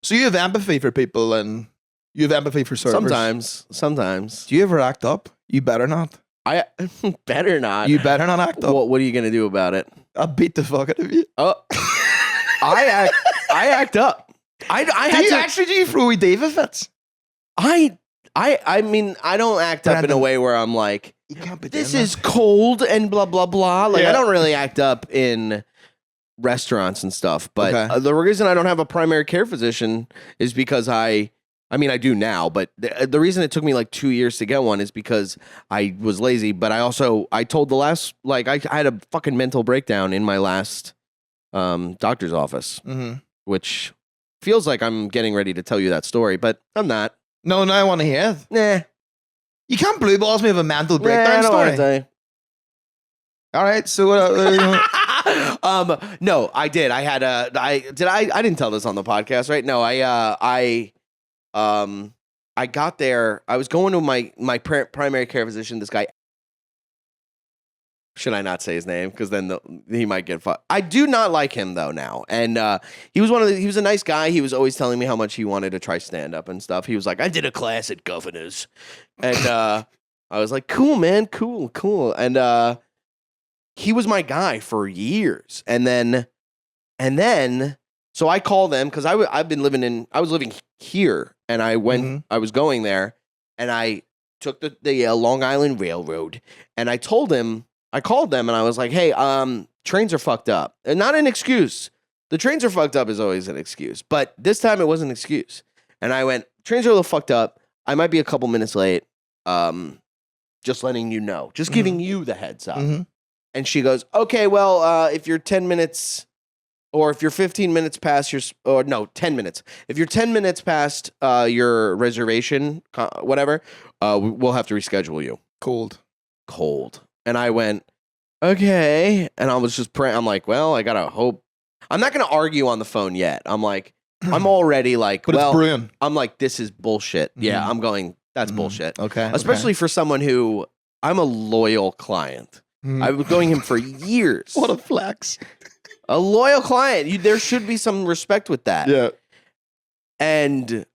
So you have empathy for people and you have empathy for servers. Sometimes. Do you ever act up? You better not. I better not. You better not act up. What are you gonna do about it? I'll beat the fuck out of you. Oh, I act up. Do you throw diva fits? I mean, I don't act up in a way where I'm like, you can't be this is cold and blah blah blah. Like I don't really act up in restaurants and stuff. But the reason I don't have a primary care physician is because I do now, but the reason it took me like 2 years to get one is because I was lazy. But I told the last, like, I had a fucking mental breakdown in my last doctor's office, which feels like I'm getting ready to tell you that story, but I'm not. No, I want to hear it. Nah. You can't blue balls me with a mental breakdown I don't story. want to tell you. All right, so no, I did. I didn't tell this on the podcast, right? No, I got there. I was going to my primary care physician. This guy, should I not say his name? Because then he might get fucked. I do not like him though now. And he was he was a nice guy. He was always telling me how much he wanted to try stand up and stuff. He was like, I did a class at Governor's, and I was like, cool, man, cool. And he was my guy for years. And then. So I called them because I was living here, and I went. I was going there, and I took the Long Island Railroad, and I called them, and I was like, "Hey, trains are fucked up," and not an excuse. The trains are fucked up is always an excuse, but this time it wasn't an excuse. And I went, "Trains are a little fucked up. I might be a couple minutes late. Just letting you know, just giving you the heads up." And she goes, "Okay, well, if you're 10 minutes." Or if you're 15 minutes past 10 minutes. If you're 10 minutes past your reservation, whatever, we'll have to reschedule you. Cold. And I went, okay. And I was just praying. I'm like, well, I got to hope. I'm not going to argue on the phone yet. I'm like, I'm already like, but well, it's brewing. I'm like, this is bullshit. Yeah, I'm going, that's bullshit. Okay. Especially for someone who, I'm a loyal client. I was going him for years. What a flex. A loyal client. There should be some respect with that. Yeah. And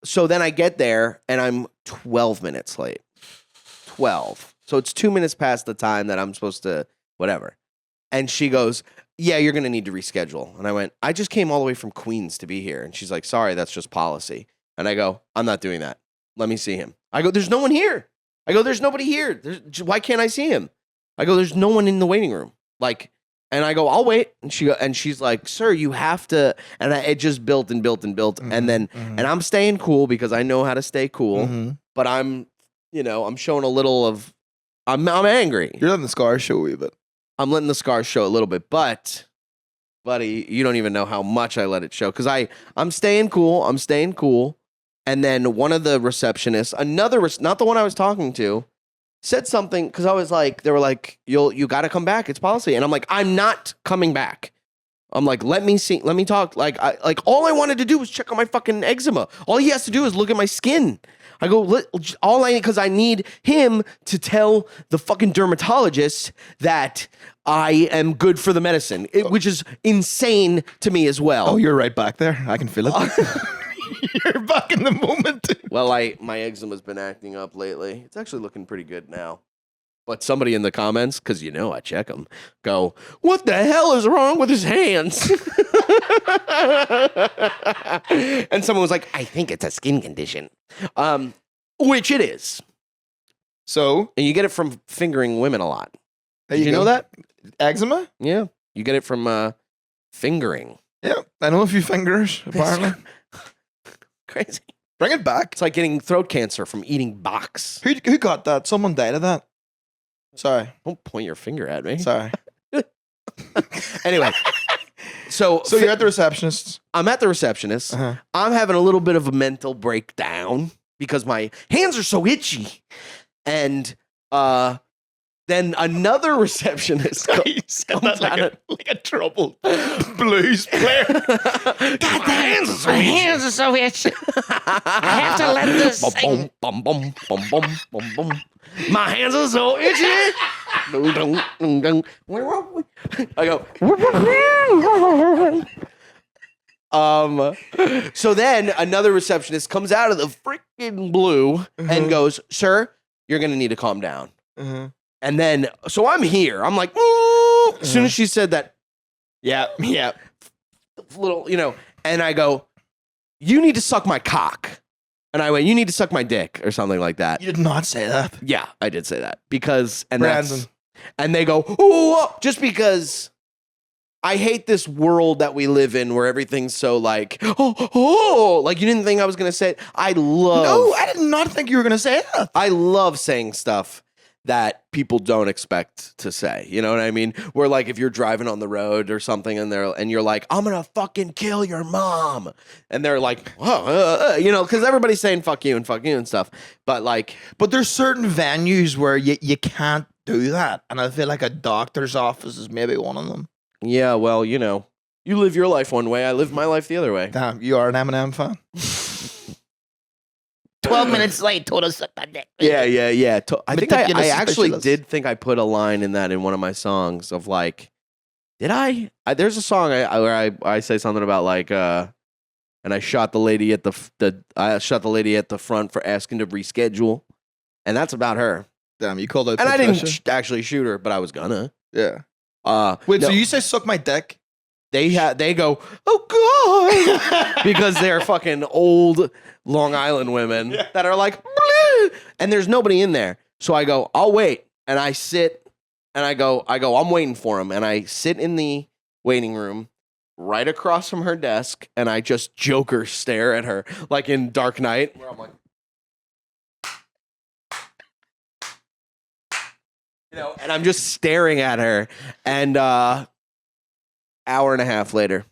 so then I get there and I'm 12 minutes late. 12. So it's 2 minutes past the time that I'm supposed to, whatever. And she goes, yeah, you're going to need to reschedule. And I went, I just came all the way from Queens to be here. And she's like, sorry, that's just policy. And I go, I'm not doing that. Let me see him. I go, there's no one here. I go, there's nobody here. Why can't I see him? I go, there's no one in the waiting room. And I go, I'll wait. And she's like, sir, you have to. And it just built and built and built. And then, and I'm staying cool because I know how to stay cool. But I'm showing a little of, I'm angry. You're letting the scars show a bit. I'm letting the scars show a little bit. But, buddy, you don't even know how much I let it show. Because I'm staying cool. And then one of the receptionists, not the one I was talking to, said something because I was like, they were like, you got to come back. It's policy. And I'm like, I'm not coming back. I'm like, let me talk. All I wanted to do was check on my fucking eczema. All he has to do is look at my skin. I go, because I need him to tell the fucking dermatologist that I am good for the medicine, which is insane to me as well. Oh, you're right back there. I can feel it. You're back in the moment. Well, my eczema's been acting up lately. It's actually looking pretty good now. But somebody in the comments, because I check them, go, what the hell is wrong with his hands? And someone was like, I think it's a skin condition. Which it is. So? And you get it from fingering women a lot. Did you know that? Eczema? Yeah. You get it from fingering. Yeah. I know a few fingers, apparently. Crazy. Bring it back. It's like getting throat cancer from eating box. Who got that? Someone died of that. Sorry. Don't point your finger at me. Sorry. Anyway. So you're at the receptionist. I'm at the receptionist. I'm having a little bit of a mental breakdown because my hands are so itchy. And then another receptionist comes like a troubled blues player. God, my hands are so itchy. I have to let this sing. My hands are so itchy. I go, So then another receptionist comes out of the freaking blue and goes, "Sir, you're gonna need to calm down." And then, so I'm here. I'm like, "Ooh." As soon as she said that, Yeah. little, and I go, "You need to suck my cock." And I went, "You need to suck my dick," or something like that. You did not say that. Yeah, I did say that because, Brandon. and they go, "Ooh," just because I hate this world that we live in where everything's so like, like you didn't think I was gonna say it. No, I did not think you were going to say that. I love saying stuff that people don't expect to say. You know what I mean? Where like if you're driving on the road or something and you're like, "I'm gonna fucking kill your mom," and they're like, because everybody's saying fuck you and stuff. But like, But there's certain venues where you can't do that. And I feel like a doctor's office is maybe one of them. yeah, well, you live your life one way, I live my life the other way. Damn, you are an Eminem fan? 12 minutes late, told us suck my dick. Yeah. I think I Meticulous, actually meticulous. did think I put a line in that in one of my songs of like, did I? There's a song where I say something about like, and I shot the lady at the front for asking to reschedule, and that's about her. Damn, you called out And I Patricia? didn't actually shoot her, but I was gonna. Yeah. Wait, no, so you say suck my dick? they go, "Oh God," because they're fucking old Long Island women that are like, "Bleh," and there's nobody in there. So I go, "I'll wait," and I sit, and I go, "I'm waiting for him," and I sit in the waiting room right across from her desk, and I just Joker stare at her like in Dark Knight, where I'm like, and I'm just staring at her, and hour and a half later.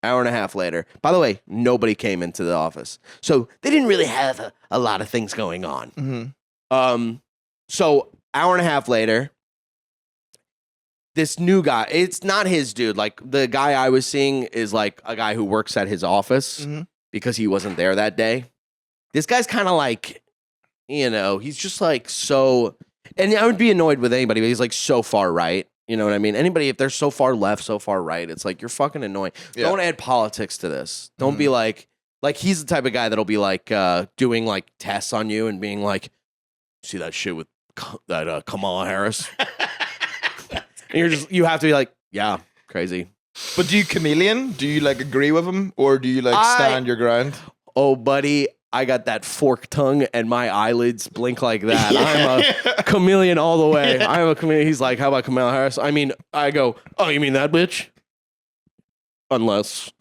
By the way, nobody came into the office. So they didn't really have a lot of things going on. Mm-hmm. So hour and a half later, this new guy, it's not his dude. Like the guy I was seeing is like a guy who works at his office because he wasn't there that day. This guy's kind of like, he's just like so, and I would be annoyed with anybody, but he's like so far right. You know what I mean? Anybody, if they're so far left, so far right, it's like, you're fucking annoying. Yeah. Don't add politics to this. Don't be like he's the type of guy that'll be like doing like tests on you and being like, "See that shit with that Kamala Harris?" And you have to be like, "Yeah, crazy." But do you chameleon? Do you like agree with him? Or do you like stand your ground? Oh, buddy, I got that forked tongue and my eyelids blink like that. I'm a chameleon all the way. I'm a chameleon. He's like, "How about Kamala Harris?" I mean, I go, "Oh, you mean that bitch?" Unless.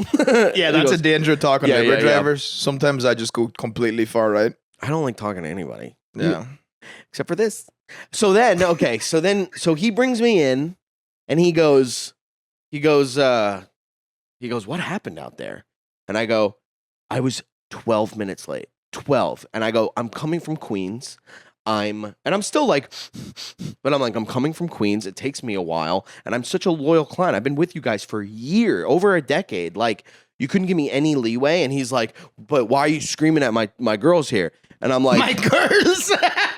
Yeah, that's a danger of talking Yeah, Uber yeah. drivers. Sometimes I just go completely far right. I don't like talking to anybody. Yeah. Except for this. So then, okay. So he brings me in and he goes, "What happened out there?" And I go, "I was 12 minutes late. 12." And I go, "I'm coming from Queens. And I'm still like, but I'm like, I'm coming from Queens. It takes me a while. And I'm such a loyal client. I've been with you guys for a year, over a decade. Like, you couldn't give me any leeway." And he's like, "But why are you screaming at my girls here?" And I'm like, My girls.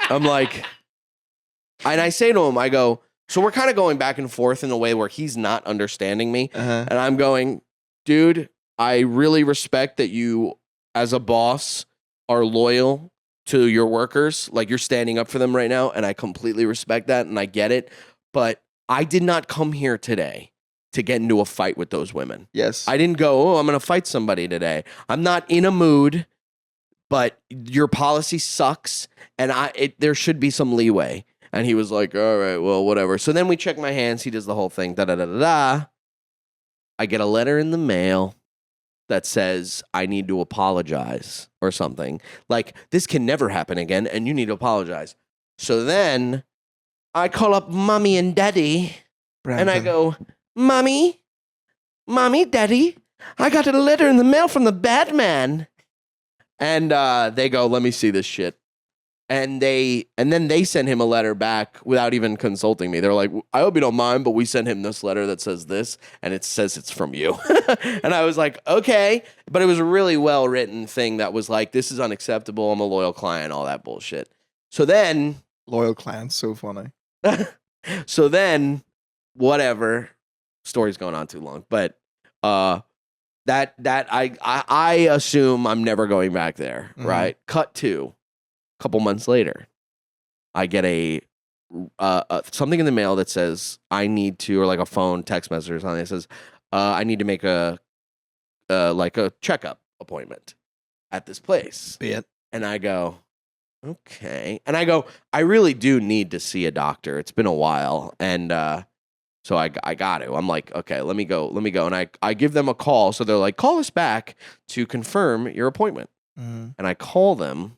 I'm like, and I say to him, I go, so we're kind of going back and forth in a way where he's not understanding me. And I'm going, "Dude, I really respect that you, as a boss, are loyal to your workers. Like, you're standing up for them right now. And I completely respect that. And I get it. But I did not come here today to get into a fight with those women. Yes. I didn't go, I'm going to fight somebody today. I'm not in a mood, but your policy sucks. And there should be some leeway." And he was like, "All right, well, whatever." So then we check my hands. He does the whole thing. Da-da-da-da-da. I get a letter in the mail that says I need to apologize or something. Like, this can never happen again, and you need to apologize. So then I call up Mommy and Daddy, and I go, Mommy, Daddy, I got a letter in the mail from the bad man." And they go, "Let me see this shit." And then they send him a letter back without even consulting me. They're like, "I hope you don't mind, but we sent him this letter that says this, and it says it's from you." And I was like, "Okay." But it was a really well-written thing that was like, "This is unacceptable. I'm a loyal client," all that bullshit. So then, Loyal clients, so funny. whatever. Story's going on too long. But I assume I'm never going back there, right? Cut to a couple months later, I get a something in the mail that says I need to, or like a phone text message or something that says I need to make a checkup appointment at this place. Be it. And I go, okay. And I go, I really do need to see a doctor. It's been a while. And so I got to. I'm like, okay, let me go. And I give them a call. So they're like, call us back to confirm your appointment. And I call them.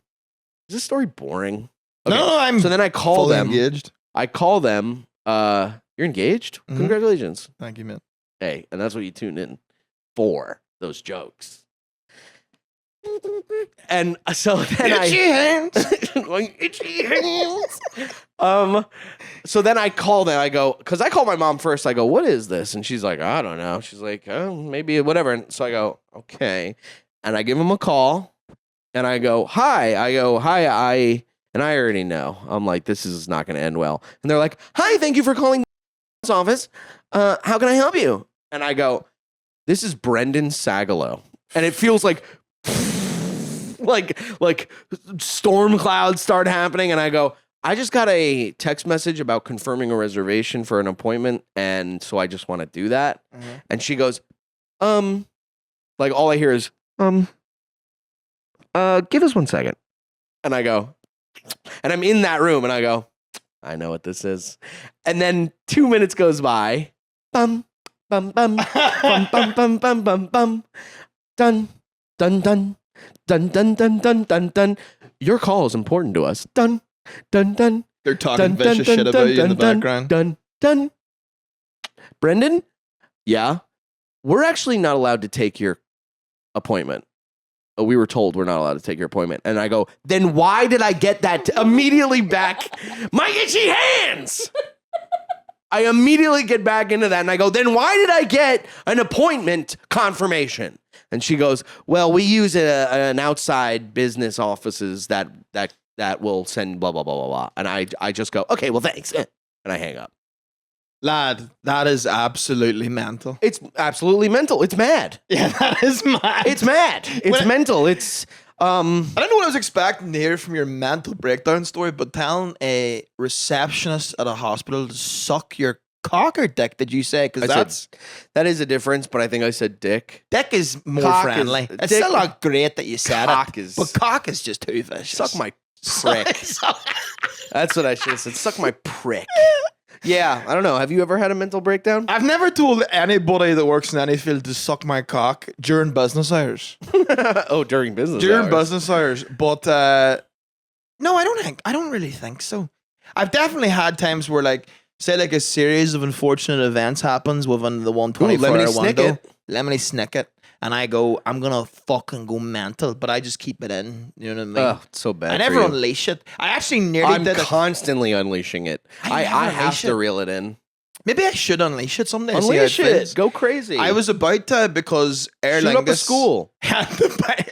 Is this story boring? Okay. No, So then I call fully them. engaged. I call them. You're engaged? Congratulations. Thank you, man. Hey, and that's what you tuned in for, those jokes. And so then itchy hands. So then I call them. I go, because I call my mom first. I go, what is this? And she's like, I don't know. She's like, oh, maybe whatever. And so I go, okay. And I give them a call. And I go, hi. And I already know. I'm like, this is not going to end well. And they're like, hi, thank you for calling the office. How can I help you? And I go, this is Brendan Sagalow. And it feels like storm clouds start happening. And I go, I just got a text message about confirming a reservation for an appointment. And so I just want to do that. And she goes, like all I hear is, give us 1 second. And I go, and I'm in that room and I go, I know what this is. And then 2 minutes goes by. Bum, bum, bum, bum, bum, bum, bum, bum, bum. Dun, dun, dun, dun, dun, dun, dun, dun, dun. Your call is important to us. Dun, dun, dun. They're talking vicious shit about you in the background. Dun, dun. Brendan? Yeah? We're actually not allowed to take your appointment. We were told we're not allowed to take your appointment. And I go, then why did I get that immediately back? My itchy hands! I immediately get back into that and I go, then why did I get an appointment confirmation? And she goes, well, we use an outside business offices that will send blah, blah, blah, blah, blah. And I just go, okay, well, thanks. And I hang up. Lad, that is absolutely mental. It's absolutely mental. It's mad. Yeah, that is mad. It's mad. It's mental. It's I don't know what I was expecting to hear from your mental breakdown story, but telling a receptionist at a hospital to suck your cock or dick, did you say? Because that is a difference, but I think I said dick. Dick is more Cock friendly. It's dick- still not great that you said cock it, is- but cock is just too vicious. Suck my prick. That's what I should have said. Suck my prick. Yeah, I don't know. Have you ever had a mental breakdown? I've never told anybody that works in any field to suck my cock during business hours. Oh, during business During business hours. But no, I don't really think so. I've definitely had times where, like, say like a series of unfortunate events happens within the 124-hour window. Lemony Snicket. And I go, I'm going to fucking go mental, but I just keep it in. You know what I mean? Oh, it's so bad. I never unleash it. I actually nearly I'm did it. constantly unleashing it. I have unleash to it. reel it in. Maybe I should unleash it someday. Unleash it. Go crazy. I was about to because Aer Shoot up a Lingus school.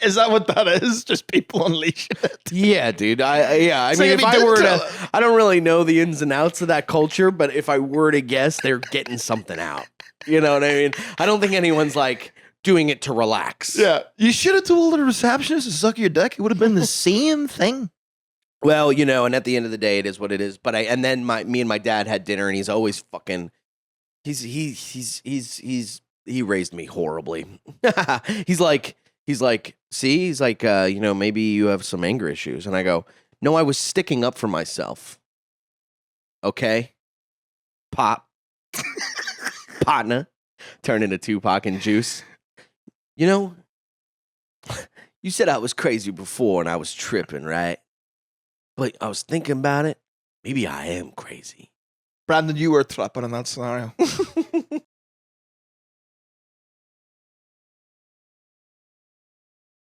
Is that what that is? Just people unleashing it? Yeah, dude. I So mean, if if you I didn't were tell- to, I don't really know the ins and outs of that culture, but if I were to guess, they're getting something out. You know what I mean? I don't think anyone's like doing it to relax. Yeah. You should have told the receptionist to suck your dick. It would have been the same thing. Well, you know, and at the end of the day, it is what it is. But then me and my dad had dinner, and he's always fucking. He raised me horribly. he's like, see, he's like, you know, maybe you have some anger issues, and I go, no, I was sticking up for myself. Okay, pop, partner, turn into Tupac and Juice. You know, you said I was crazy before, and I was tripping, right? But I was thinking about it. Maybe I am crazy. Brandon, you were tripping in that scenario.